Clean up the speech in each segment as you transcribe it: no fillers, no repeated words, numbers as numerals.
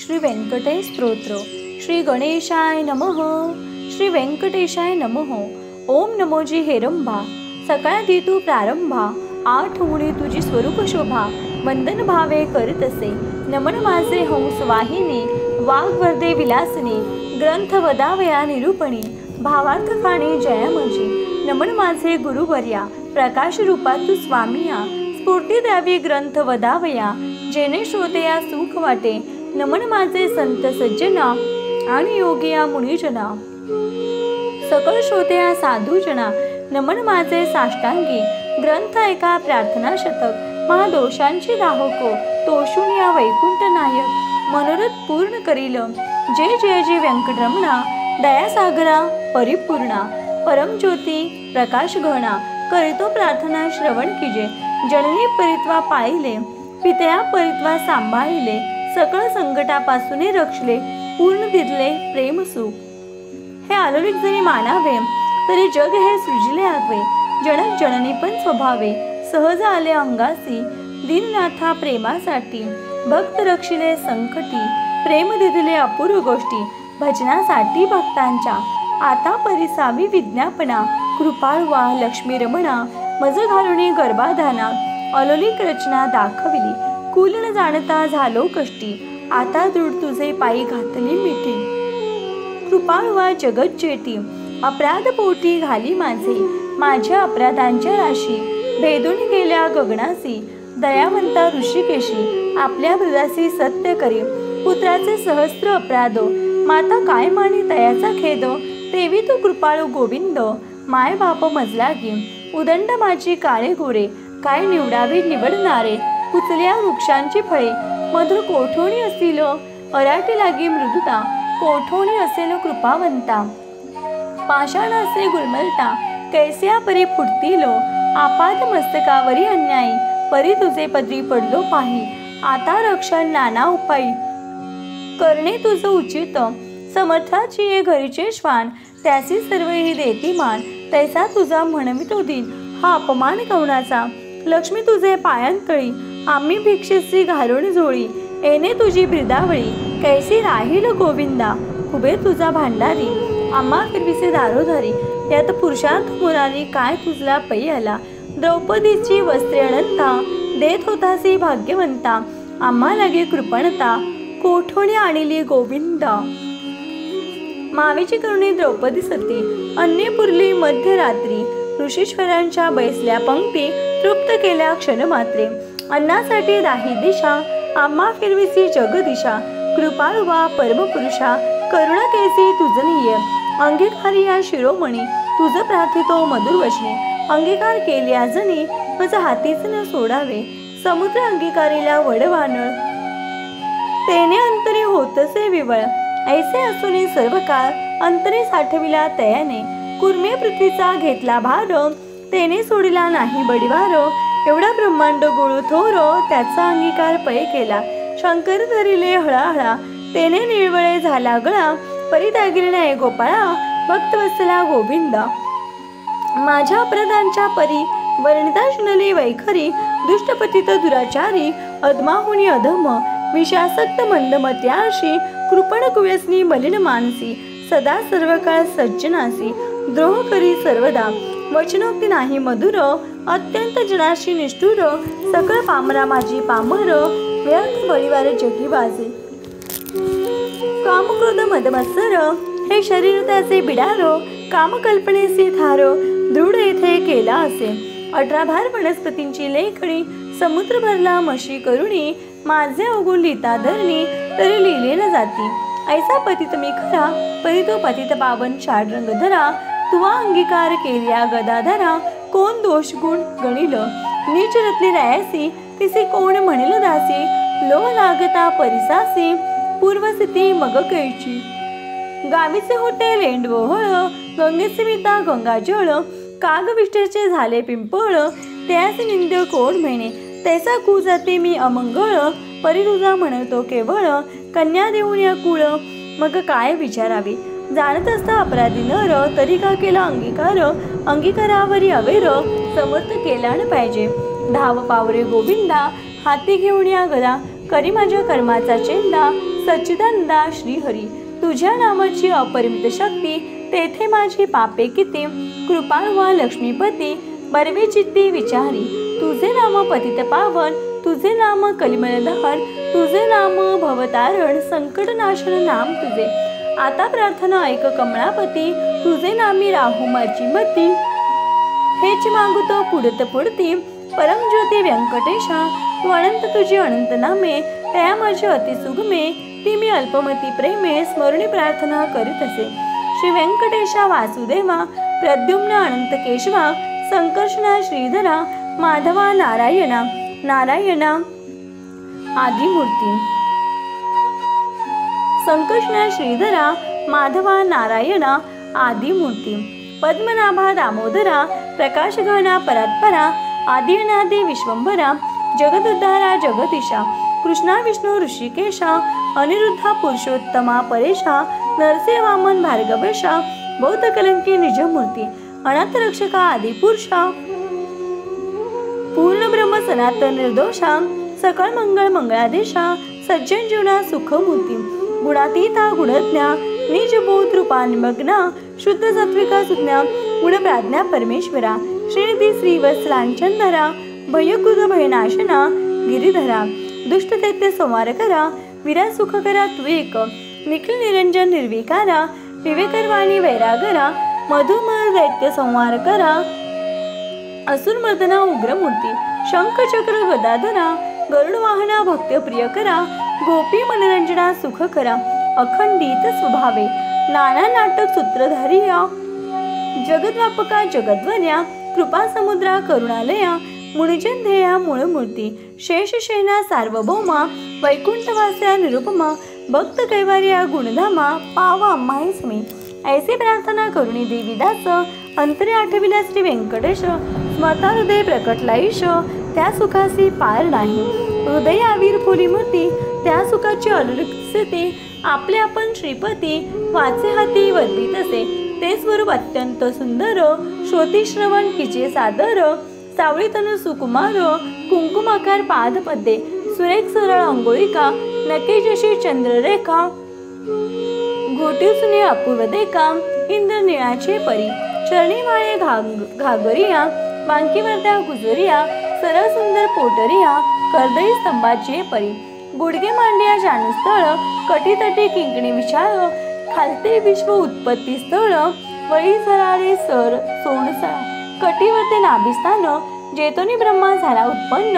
श्री व्यंकटेश स्तोत्र। श्री गणेशाय नमः। श्री व्यंकटेशाय नमः। ओम नमोजी हेरंबा, सकाळी तू प्रारंभा, आठ उडी तुझी स्वरूप शोभा, वंदन भावे करीत असे, नमन माझे हंस वाहिनी, वाग्वर्धे विलासनी, ग्रंथ वदावया निरूपणी, भावार्थ खाणी जया माझी, नमन माझे गुरुवर्या, प्रकाश रूपात तू स्वामिया, स्फूर्ती द्यावी ग्रंथ वदावया, जेणे श्रोतेया सुख वाटे, नमन माझे संत सज्जना आणि योगिया मुनिजना, सकळ श्रोतेया साधूजना, नमन माझे साष्टांगी, ग्रंथ ऐका प्रार्थना शतक, महादोषांची दाहको, तोषून या वैकुंठ नायक, मनोरथ पूर्ण करील, जय जय जय व्यंकटरमणा, दयासागरा परिपूर्णा, परमज्योती प्रकाश घना, करीतो प्रार्थना श्रवण कीजे, जननी परित्वा पाळिले, पितया परित्वा सांभाळिले, सकळ संकटापासून रक्षले, पूर्ण दिले प्रेम सुख, हे अलौकिक जरी मानावे, तरी जग हे सृजिले आगवे, जनक जननी पण स्वभावे, सहज आले अंगासी, दीननाथा प्रेमासाठी, भक्त रक्षिले संकटी, प्रेम दिले अपूर्व गोष्टी, भजनासाठी भक्तांच्या, आता परिसावी विज्ञापना, कृपाळवा लक्ष्मी रमणा, मज घालुनी गर्भाधाना, अलौकिक रचना दाखविली, कुल न जाणता झालो कष्टी, आता दृढ तुझे पायी घातली मिठी, कृपाळवा जगत जेटी, अपराध पोटी घाली माझे, माझ्या अपराधांच्या राशी, भेदून गेल्या गगनासी, दयावंता ऋषिकेशी, आपल्या हृदयासी सत्य करी, पुत्राचे सहस्त्र अपराध, माता काय मानी तयाचा खेद, तेवी तू कृपाळू गोविंद, माय बाप मजला गी, उदंड माझी काळे गोरे, काय निवडावे निवडणारे, कुचल्या वृक्षांची फळे, मधुर कोठोणी असील, अराटी लागी मृदुता, कोठोणी असेल कृपावंता, पाषाण असे गुलमलता, कैस्या परी फुटतील, आपाद मस्तकावरी अन्यायी, परी तुझे पदरी पडलो पाही, आता रक्षण नाना उपायी, करणे तुझं उचित, समर्थाची ये घरीचे श्वान, त्यासी सर्व ही देती मान, तैसा तुझा म्हणवितो दिन, हा अपमान कवनाचा, लक्ष्मी तुझे पायांतळी, आम्ही भिक्षेसी घालून जोळी, येणे तुझी ब्रिदावळी, कैसी राहील गोविंदा, उभे तुझा भांडारी, आम्हा फिरविसे दारोधारी, यात पुरुषार्थ मुरारी, काय तुझला पै आला, द्रौपदीची वस्त्रे अनंता, देत होतासी भाग्यवंता, आम्हा लागे कृपणता, कोठोणी आणली गोविंदा, मावेची करुणी द्रौपदी सती, अन्य पुरली मध्यरात्री, ऋषीश्वरांच्या बैसल्या पंक्ती, तृप्त केल्या क्षणमात्रे, अन्नासाठी राही दिशा, आम्हा फिरविसी जगदिशा, कृपाळुवा परमपुरुषा, करुणा कैसी तुझनीय, अंगीकारी या शिरोमणी, तुझ प्रार्थितो मधुर वचने, अंगीकार केल्या जनी, मज हातीच न सोडावे, समुद्र अंगीकारीला वडवानळ, तेने अंतरी होतसे विवळ, ऐसे असुनी सर्व काळ, अंतरी साठविला तयाने, कुर्मे पृथ्वीचा घेतला भार, तेने सोडिला नाही बडिवार, एवढा ब्रह्मांड गोळू थोर, त्याचा अंगीकार पै केला, शंकर धरिले हळाहळा, तेने निळवळे झाला गळा, परित्यागिले नाही गोपाळा, भक्तवत्सला गोविंदा, माझ्या अपराधांच्या परी, वर्णिता शुनली वैखरी, दुष्टपतित दुराचारी, अधमाहुनी अधम, विषासक्त मंदमत्याशी, कृपण कुव्यसनी मलिन मानसी, सदा सर्व काळ सज्जनासी, द्रोह करी सर्वदा, वचनोक्ती नाही मधुर, अत्यंत जनाशी निष्ठुर, सकळ पामरा माझी पामर, व्यर्थ बळीवार जगी बाजे, कामक्रोध मदमत्सर, हे शरीर त्याचे बिडार, कामकल्पनेसी थार, दृढ येथे केला असे, 18 भार वनस्पतींची लेखणी, समुद्र भरला मशी करुणी, माझे अवगुण लिहिता धरणी, तरी लिहिले न जाती, ऐसा पतित मी खरा, परी तो पतित पावन षाडरंग धरा, तुवा अंगीकार केल्या गदाधरा, कोण दोष गुण गणिल, नीच रत्नी रायासी, तिसी कोण म्हणिल दासी, लो लागता परिसासी, पूर्वस्थिती मग कैची, गावीचे होते लेंडवहळ, गंगेचे मिता गंगाजळ, कागविष्टेचे झाले पिंपळ, त्यास निंद्य कोण म्हणे, तैसा कुजाते मी अमंगळ, परी तुझा म्हणतो केवळ, कन्या देऊन या कुळ, मग काय विचारावे, जाणत असता अपराधी नर, तरी का केला अंगीकार, अंगीकारावरी अवेर, समर्थ केला न पाहिजे, धाव पावरे गोविंदा, हाती घेऊन या गदा, करी माझ्या कर्माचा चेंदा सच्चिदानंदा श्रीहरी। तुझ्या नामाची अपरिमित शक्ती तेथे माझी पापे किती। कृपाळू व्हा लक्ष्मीपती बर्वे चित्ती विचारी। तुझे नाम पतित पावन तुझे नाम कलिमल दहन तुझे नाम भवतारण संकटनाशन नाम तुझे। आता प्रार्थना ऐक कमळापती तुझे नामी राहू माझी मती। हेच मागुतो पुढत पुढती परमज्योती व्यंकटेशा। तू अनंत तुझी अनंत नामे त्या माझी अति सुगमे। ती मी अल्पमती प्रेमे स्मरणी प्रार्थना करीत असे। श्री व्यंकटेशा वासुदेवा प्रद्युम्न अनंत केशवा संकर्षणा श्रीधरा माधवा नारायणा नारायणा आदिमूर्ती। संकर्षणा श्रीधरा माधवा नारायणा आदिमूर्ती। पद्मनाभा दामोदरा प्रकाशघना परात्परा आदिनादि विश्वंभरा जगदुद्धारा जगदीशा। कृष्णा विष्णू ऋषिकेशा अनिरुद्धा पुरुषोत्तमा परेशा नरसे वामन भार्गवेशा बौद्धकलंकी निजमूर्ती अनाथ रक्षका आदिपुरुषा पूर्ण ब्रह्म सनातन निर्दोषा सकळ मंगळ मंगळादेशा सज्जन जीवना सुखमूर्ती गुणातीता गुणज्ञा निज बोध रूपा निमग्ना शुद्ध सात्विका सुज्ञा गुण प्राज्ञा परमेश्वरा श्रीनिधी श्रीवत्सलांचनधरा भयकुद भयनाशना गिरिधरा दुष्ट दैत्य संहार करा विरा सुख करा तू एक निखिल निरंजन निर्विकारा विवेकरवाणी वैरागरा मधुमर दैत्य संहार करा असुर मर्दना उग्रमूर्ती शंख चक्र गदाधरा गरुड वाहना भक्त प्रिय करा गोपी मनोरंजना सुख करा अखंडित स्वभावे नाना नाटक सूत्रधारी जगद्व्यापका जगद्वर्या कृपा समुद्रा करुणालया मुनिजन ध्येया मूळमूर्ती शेषशेना सार्वभौमा वैकुंठवास्या निरुपमा भक्त कैवार्या गुणधामा पावा माहिस्मी। ऐसे प्रार्थना करुणी देवीदास अंतरे आठविला श्री व्यंकटेश स्मता हृदय प्रकटलाईश त्या सुखासी पार नाही। हृदय आवीर फुली मूर्ती त्या सुखाची अलौकिकते आपले आपण श्रीपती वाचे हाती वर्धित असे ते स्वरूप अत्यंत सुंदर श्रोती श्रवण किचे सादर सावळी तनु सुकुमार कुंकुमाकार पादपद्ये सुरेख सरळ अंघोळिका नके जशी चंद्ररेखा घोटी सुने अपूर्व देखा इंद्र निळाचे परी चरणी माळे घागरिया बांकीवरत्या गुजरिया सरळ सुंदर पोटरिया कर्दळी स्तंभाचे परी गुडगे मांडिया जानस्थळ कटीतटी किंकणी विशाळ खालते विश्व उत्पत्ती स्थळ वळी झराळे सर सोनसळा कटीवरते नाभिस्थान जेतोनी ब्रह्मा झाला उत्पन्न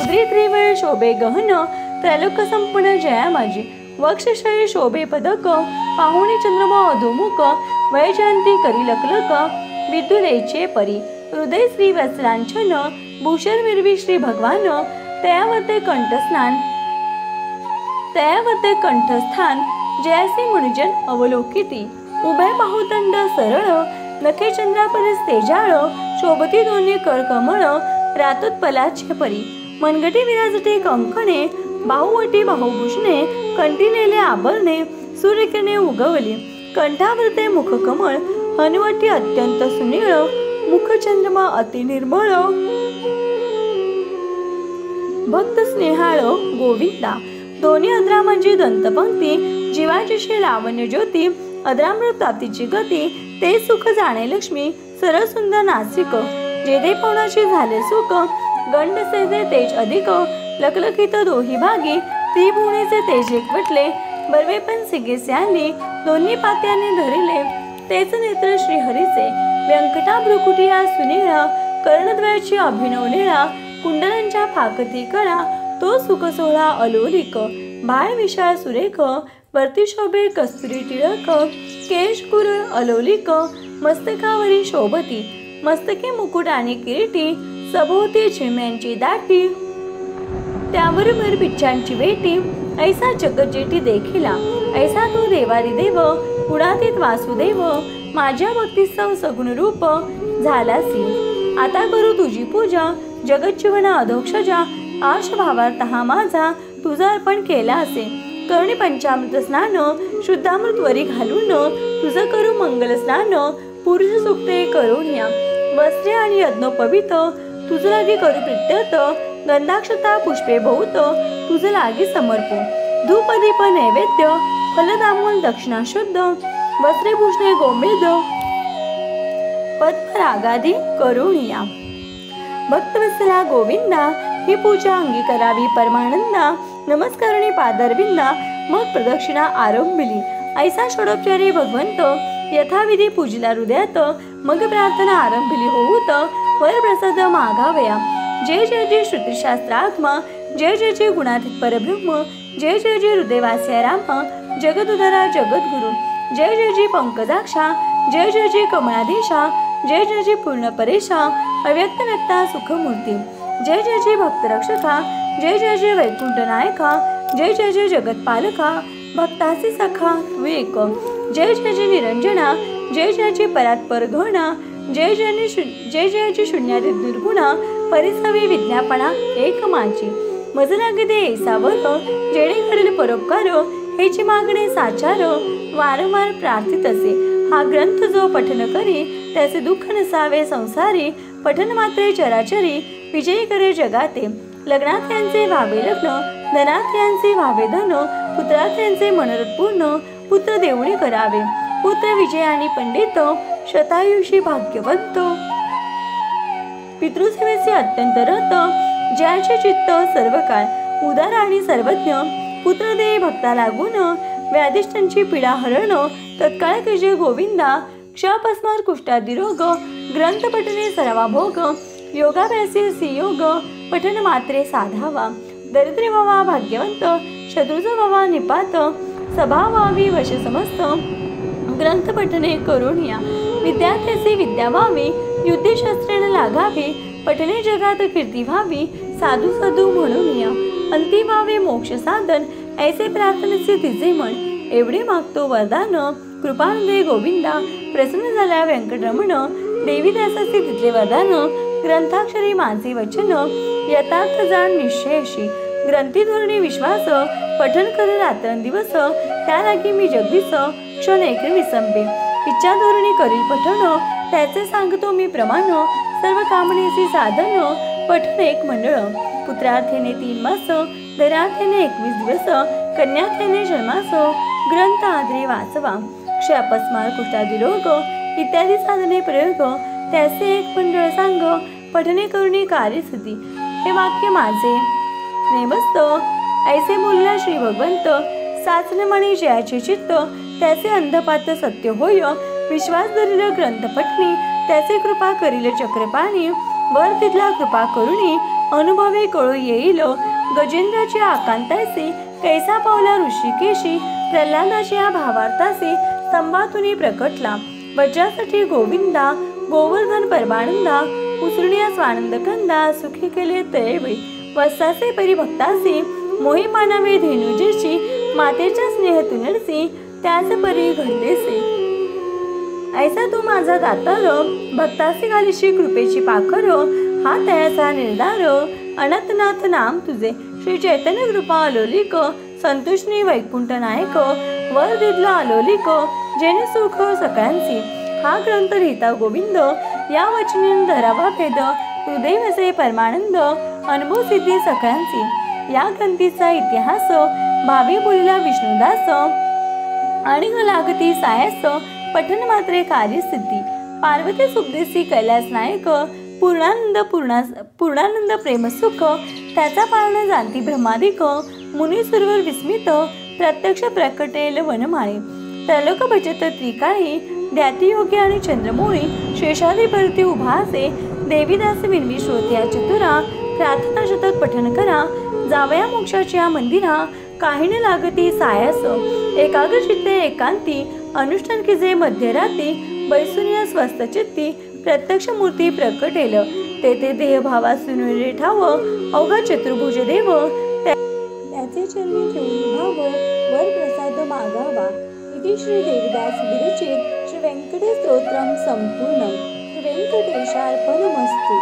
उदरी त्रिवेळ शोभे गहन त्रैलोक संपूर्ण जया माझी वक्षशयी शोभे पदक पाहुणी चंद्रमा अधोमुख वयजयंती करी लकलक विद्युदेचे परी हृदय श्री वत्सलांचन भूषण विरवी श्री भगवान तयावते कंठस्थान जयासी मुनिजन अवलोकिती उभय बाहुदंड सरळ नखे चंद्रापरस तेजाळ शोभती दोन्ही कळकमळ रातोत्पलाचे परी मनगटी विराजते कंकणे बाहुवटी बाहुभूषणे कंठीलेले आभरणे सूर्यकिरणे उगवली कंठावरते मुखकमळ हनुवटी अत्यंत सुनीळ मुखचंद्रमा अति निर्मळ भक्त स्नेहाळ गोविंदा दोन्ही अद्रामाची दंतपंक्ती जीवाची लावण्य ज्योती अद्रामृत प्राप्तीची गती ते सुख जाणे लक्ष्मी सरळ सुंदर नासिक जेथे पवनाची झाले सुख गंड सेजे तेज अधिक लकलकित दोही भागी त्रिभुवनीचे तेज एकवटले बर्वे पण सिगेस्यांनी दोन्ही पात्यांनी धरिले तेच नेत्र श्रीहरीचे व्यंकटा भ्रुकुटिया सुनीळ कर्णद्वयाची अभिनव लीळा कुंडलांच्या फाकती कळा तो सुख सोहळा अलोलिक बाळ विशाळ सुरेख वरती शोभे कस्तुरी टिळक केश कुरळ अलोलिक मस्तकावरी शोभती मस्तके मुकुट आणि किरीटी सभोवती झिम्यांची दाटी त्यावर भर बिच्छांची वेटी ऐसा जगज्जेठी देखिला ऐसा तू देवारी देव गुणातीत वासुदेव माझ्या भक्तीस्तव सगुण रूप झालासी आता करू तुझी पूजा जगज्जीवना अधोक्षजा आश भावार्थ हा माझा तुझा अर्पण केला असे करुणी पंचामृत स्नान शुद्धामृत वरी घालून तुझं करू मंगल स्नान पुरुष सुक्ते करुण्या वस्त्रे आणि यज्ञोपवीत तुझं लागी करू प्रित्यर्थ गंधाक्षता पुष्पे बहुत तुझ लागी समर्पो. धूप दीप नैवेद्य फलदामूल दक्षिणा शुद्ध वस्त्रे भूषणे गोमेद पद्मरागादी करुणिया. भक्तवत्सला गोविंदा ही पूजा अंगी करावी परमानंदा. नमस्कारणी पादारविंदा मग प्रदक्षिणा आरंभिली. ऐसा षोडोपचारी भगवंत यथाविधी पूजिला हृदयात. मग प्रार्थना आरंभिली होऊत वरप्रसाद मागावया. जय जय जय श्रुतिशास्त्रात्मा जय जय जय गुणातीत परब्रह्म जय जय जय हृदयवास्य राम जगदुधरा जगद्गुरु जय जय जय पंकजाक्षा जय जय जय कमलाधीशा जय जय जय पूर्ण परेशा अव्यक्त व्यक्ता सुखमूर्ती जय जय जय भक्तरक्षका जय जय जय वैकुंठ नायका जय जय जय जगतपालका भक्तासी सखा तू एक जय जय जय निरंजना जय जय जय परात्पर घना जय जय जय शून्यातीत निर्गुणा परिसवी विज्ञापना एक माझी मज लागे दे ऐसावर जेणे घडेल परोपकार हेची मागणे साचार वारंवार प्रार्थित असे. हा ग्रंथ जो पठन करी त्याचे दुःख नसावे संसारी. पठन मात्रे चराचरी विजयी करे जगाते. लग्नात यांचे व्हावे लग्न धनात यांचे व्हावे धन पुत्रात यांचे मनोरथ पूर्ण पुत्र देवळी करावे. पुत्र विजयानी पंडित शतायुषी भाग्यवंत पितृसेवेचे अत्यंत रत ज्याचे चित्त सर्व काळ उदार आणि सर्वज्ञ पुत्र दे भक्ता लागून व्याधिष्ठांची पीडा हरण तत्काळ जय गोविंदा. क्षपस्मार कुष्ठादी रोग ग्रंथ पठने सर्वा भोग योगाभ्यासी सियोग पठन मात्रे साधावा. दरिद्री व्हावा भाग्यवंत शत्रूचा व्हावा निपात सभा व्हावी वश समस्त ग्रंथ पठने करुणिया. विद्यार्थ्याची विद्या व्हावी युद्धशास्त्रेने लागावी पठने जगात कीर्ती व्हावी साधू साधू म्हणून या. अंती व्हावे मोक्ष साधन ऐसे प्रार्थनेचे तिचे मन एवढे मागतो वरदान. कृपानंदे गोविंदा प्रसन्न झाला व्यंकटरमण देवीदासाचे तिथले वरदान. ग्रंथाक्षरी माझे वचन यथार्थ जाण निश्चयशी ग्रंथी धोरणी विश्वास पठन करे रात्रंदिवस त्या लागी मी जगदीश क्षण एक विसंपे. इच्छा धोरणी करील पठण त्याचे सांगतो मी प्रमाण सर्व कामनेचे साधन पठन एक मंडळ. पुत्रार्थेने 3 मास धनार्थेने 21 दिवस कन्यार्थेने जन्मास ग्रंथ आदरे वाचवा. क्षयपस्मार कुष्ठादी रोग इत्यादी साधने प्रयोग त्याचे एक मंडळ सांग पठने करुणी कार्यसिद्धी. हे वाक्य माझे नेमस्त ऐसे बोलला श्री भगवंत साचन म्हणे जयाचे चित्त त्याचे अंधपात सत्य होय. विश्वास धरील ग्रंथ पठणी त्याचे कृपा करील चक्रपाणी. वर तिथला कृपा करुणी अनुभवे कळू येईल. गजेंद्राची आकांतासी कैसा पावला ऋषिकेशी प्रल्हादाच्या भावार्थासी स्तंभातून प्रकटला. वज्रासाठी गोविंदा गोवर्धन परमानंदा उसरण्या स्वानंद कंदा सुखी केले तैवे वत्साचे परिभक्तासी मोही मानावे धेनुजेशी मातेच्या स्नेह तुनरसी त्याच परी घडलेसे. ऐसा तू माझा दातार भक्तासी घालीशी कृपेची पाखर हा तयाचा निर्धार. अनंतनाथ नाम तुझे श्री चैतन्य कृपा अलोलिक संतुष्णी वैकुंठ नायक वर दिदला अलोलिक जेणे सुख सगळ्यांची. हा ग्रंथ लिहिता गोविंद या वचनी धरावा भेद हृदय परमानंद अनुभव सिद्धी सगळ्यांची. या ग्रंथीचा इतिहास भावी बोलीला विष्णुदास आणि लागती सायास पठन मात्रे कार्यसिद्धी. पार्वती सुखदेसी कैलास नायक पूर्णानंद प्रेमसुख त्याचा पाळणा जाणती ब्रह्मादिक मुनी सुरवर विस्मित प्रत्यक्ष प्रकटेल वनमाळे. त्रैलोक भजत त्रिकाळी ध्याती योगी आणि चंद्रमोळी शेषादी भरती उभा असे देवीदास विनवी श्रोत्या चतुरा प्रार्थना शतक पठन करा जावया मोक्षाच्या मंदिरा. काही न लागती सायास एकाग्र चित्ते एकांती अनुष्ठान किजे मध्यराती बैसुनिया स्वस्थ चित्ती प्रत्यक्ष मूर्ती प्रकटेल. तेथे देहभावा सुनुरे ठाव अवघा चतुर्भुज देव त्याचे चरणी ठेवून भाव वर प्रसाद मागावा. इति श्री देवीदास विरचित श्री व्यंकटेश स्तोत्रम संपूर्ण. श्री व्यंकटेशार्पणमस्तु.